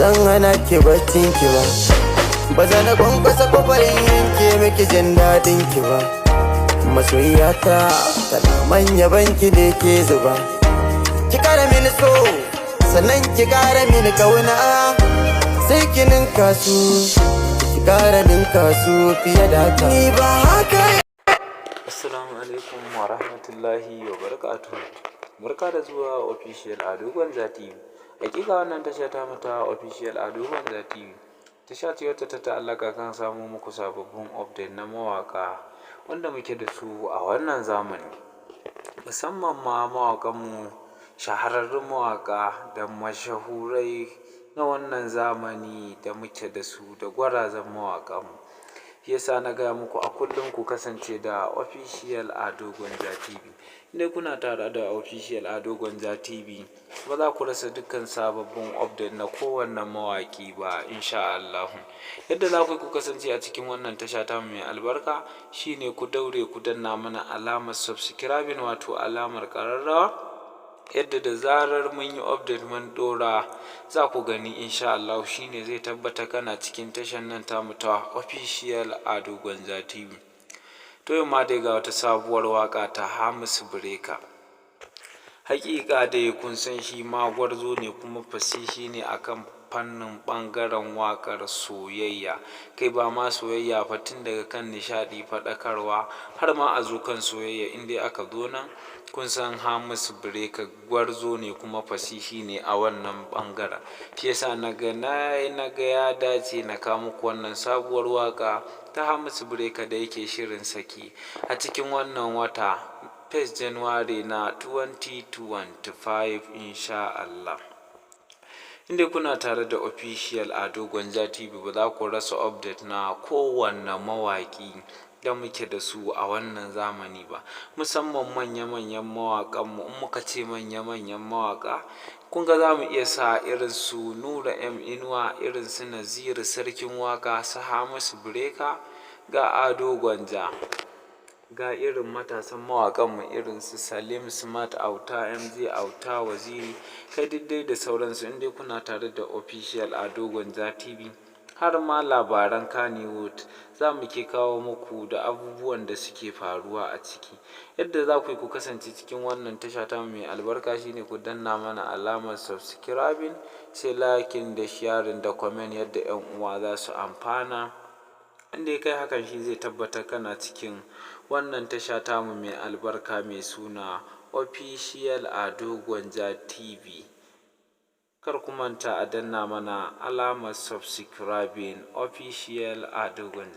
zan hana ki baccin ki ba, ba za na kwankwasa kofar yanke miki jin daɗin ki ba. Masoyiyata tana manya banki da ke zuba, ki kara mini so sannan ki kara mini kauna, sai ki ninka su, ki kara ninka su fiye da haka. Ni ba haka. Assalamu alaikum wa rahmatullahi wa barakatuhu. Barka da zuwa official Ado Gwanza TV. Hakika wannan tasha ta mata official Ado Gwanza TV tasha ce wacce ta ta'allaka kan samu muku sababbin update na mawaka wanda muke da su a wannan zamani, musamman ma mawakanmu, shahararrun mawaka da mashahurai na wannan zamani da muke da su, da gwarazan mawakanmu. Yasa na gaya muku a kullum ku kasance da official Ado Gwanza TV. Indai kuna tare da official Ado Gwanza TV ba za ku rasa dukkan sababbin update na kowanne mawaki ba, insha Allah. Yadda za ku kasance a cikin wannan tasha ta mai albarka shine ku daure ku danna mana alamar subscribing, wato alamar ƙararrawa, yadda da zarar mun yi update mun dora za ku gani, insha Allah. Shine zai tabbata kana cikin tashan nan tamu ta official Ado Gwanza TV. To yau ma dai ga wata sabuwar waka ta Hamisu Breaker. Hakika dai kun san shi ma gwarzo ne kuma fasihi ne akan fannin ɓangaren waƙar soyayya, kai ba ma soyayya fa, tun daga kan nishaɗi, faɗakarwa, har ma a zo kan soyayya. Inda aka zo nan kun san Hamisu Breaker gwarzo ne kuma fasihi ne a wannan ɓangaren. Shi yasa na ga ya dace na kawo muku wannan sabuwar waƙa ta Hamisu Breaker da yake shirin saki a cikin wannan wata 1 January na 2025, insha Allah. Inda kuna tare da official Ado Gwanza TV ba za ku rasa update na kowanne mawaki da muke da su a wannan zamani ba, musamman manya-manyan mawaƙanmu. In muka ce manya-manyan mawaƙa, kun ga za mu iya sa irin su Nura M Inuwa, irin su Naziru Sarkin Waƙa, su Hamisu Breaker, ga Ado Gwanza, ga irin matasan mawaƙanmu irin su Salim Smart Auta, MJ Auta, Waziri, kai dai da sauransu. Inda kuna tare da official Ado Gwanza TV, har ma labaran Kannywood za mu ke kawo muku da abubuwan da suke faruwa a ciki. Yadda za ku kasance cikin wannan tasha ta mai albarka shine ku danna mana alamar subscribing, sai liking da sharing da comment, yadda 'yan uwa za su amfana. Inda kai hakan shi zai tabbatar kana cikin wannan tasha ta mu mai albarka mai suna official Ado Gwanza TV. Kar ku manta a danna mana alamar subscribing official Ado Gwanza.